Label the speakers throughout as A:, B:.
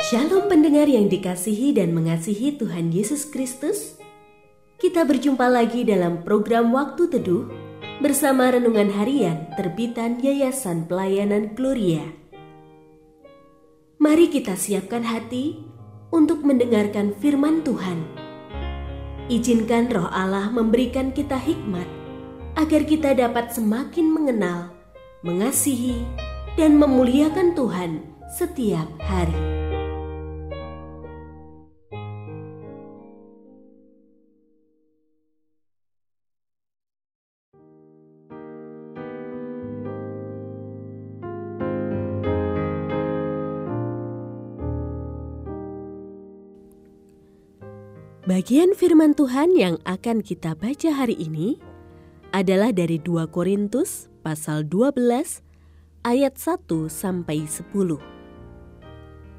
A: Shalom pendengar yang dikasihi dan mengasihi Tuhan Yesus Kristus. Kita berjumpa lagi dalam program Waktu Teduh bersama Renungan Harian terbitan Yayasan Pelayanan Gloria. Mari kita siapkan hati untuk mendengarkan firman Tuhan. Izinkan Roh Allah memberikan kita hikmat agar kita dapat semakin mengenal, mengasihi, dan memuliakan Tuhan setiap hari. Bagian firman Tuhan yang akan kita baca hari ini adalah dari 2 Korintus pasal 12 ayat 1 sampai 10.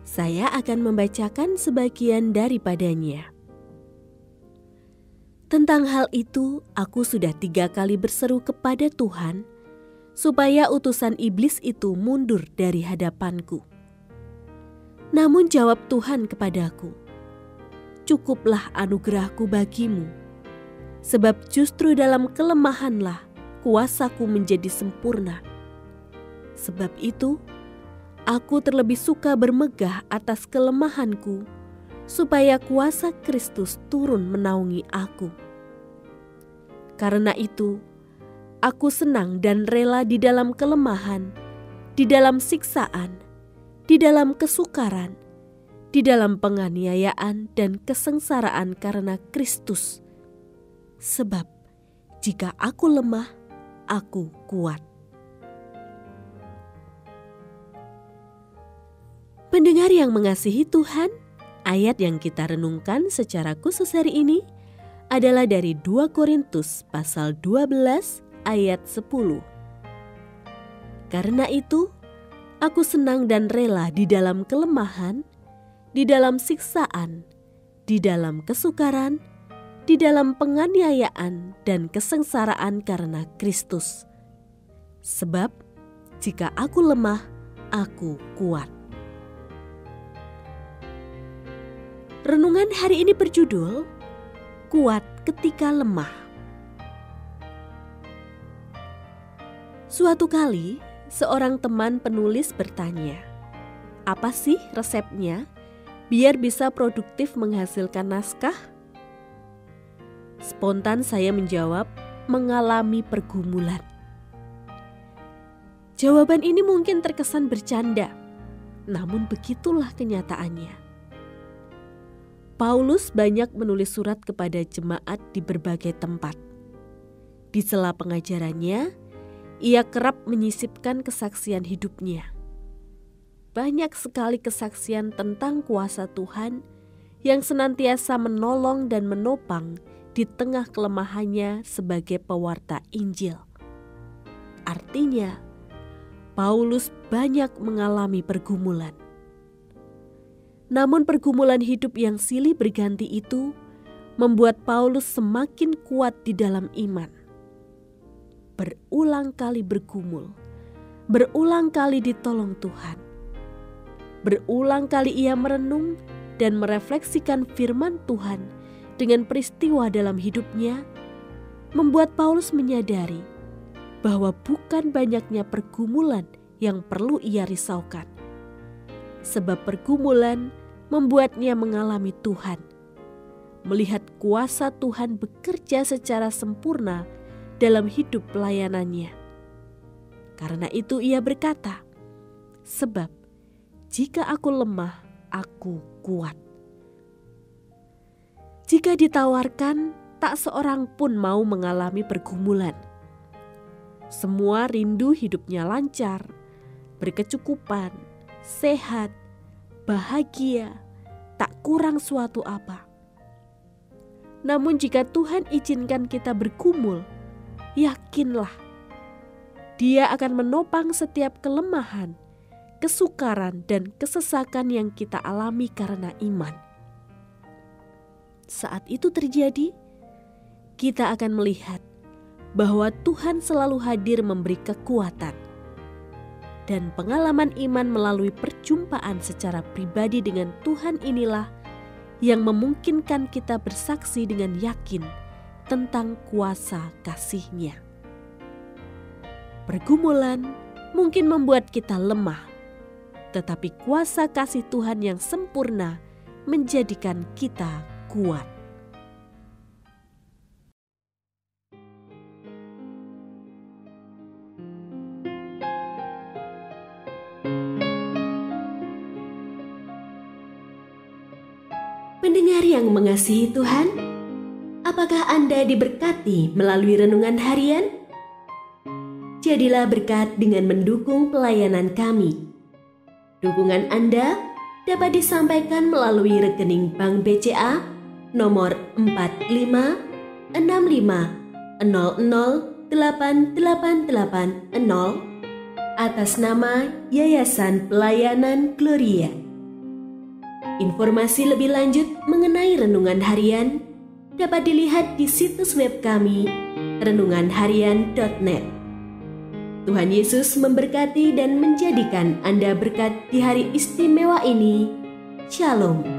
A: Saya akan membacakan sebagian daripadanya. Tentang hal itu, aku sudah 3 kali berseru kepada Tuhan supaya utusan iblis itu mundur dari hadapanku. Namun jawab Tuhan kepadaku, "Cukuplah anugerahku bagimu, sebab justru dalam kelemahanlah kuasaku menjadi sempurna. Sebab itu, aku terlebih suka bermegah atas kelemahanku, supaya kuasa Kristus turun menaungi aku. Karena itu, aku senang dan rela di dalam kelemahan, di dalam siksaan, di dalam kesukaran, di dalam penganiayaan dan kesengsaraan karena Kristus. Sebab jika aku lemah, aku kuat." Pendengar yang mengasihi Tuhan, ayat yang kita renungkan secara khusus hari ini adalah dari 2 Korintus pasal 12 ayat 10. Karena itu, aku senang dan rela di dalam kelemahan, di dalam siksaan, di dalam kesukaran, di dalam penganiayaan dan kesengsaraan karena Kristus. Sebab jika aku lemah, aku kuat. Renungan hari ini berjudul Kuat Ketika Lemah. Suatu kali, seorang teman penulis bertanya, "Apa sih resepnya biar bisa produktif menghasilkan naskah?" Spontan saya menjawab, "Mengalami pergumulan." Jawaban ini mungkin terkesan bercanda, namun begitulah kenyataannya. Paulus banyak menulis surat kepada jemaat di berbagai tempat. Di sela pengajarannya, ia kerap menyisipkan kesaksian hidupnya. Banyak sekali kesaksian tentang kuasa Tuhan yang senantiasa menolong dan menopang di tengah kelemahannya sebagai pewarta Injil. Artinya, Paulus banyak mengalami pergumulan. Namun pergumulan hidup yang silih berganti itu membuat Paulus semakin kuat di dalam iman. Berulang kali bergumul, berulang kali ditolong Tuhan. Berulang kali ia merenung dan merefleksikan firman Tuhan dengan peristiwa dalam hidupnya, membuat Paulus menyadari bahwa bukan banyaknya pergumulan yang perlu ia risaukan. Sebab pergumulan membuatnya mengalami Tuhan, melihat kuasa Tuhan bekerja secara sempurna dalam hidup pelayanannya. Karena itu ia berkata, "Sebab jika aku lemah, aku kuat." Jika ditawarkan, tak seorang pun mau mengalami pergumulan. Semua rindu hidupnya lancar, berkecukupan, sehat, bahagia, tak kurang suatu apa. Namun jika Tuhan izinkan kita bergumul, yakinlah Dia akan menopang setiap kelemahan, kesukaran, dan kesesakan yang kita alami karena iman. Saat itu terjadi, kita akan melihat bahwa Tuhan selalu hadir memberi kekuatan. dan pengalaman iman melalui perjumpaan secara pribadi dengan Tuhan inilah yang memungkinkan kita bersaksi dengan yakin tentang kuasa kasih-Nya. Pergumulan mungkin membuat kita lemah, tetapi kuasa kasih Tuhan yang sempurna menjadikan kita kuat.
B: Pendengar yang mengasihi Tuhan, apakah Anda diberkati melalui renungan harian? Jadilah berkat dengan mendukung pelayanan kami. Dukungan Anda dapat disampaikan melalui rekening Bank BCA nomor 4565008880 atas nama Yayasan Pelayanan Gloria. Informasi lebih lanjut mengenai renungan harian dapat dilihat di situs web kami renunganharian.net. Tuhan Yesus memberkati dan menjadikan Anda berkat di hari istimewa ini. Shalom.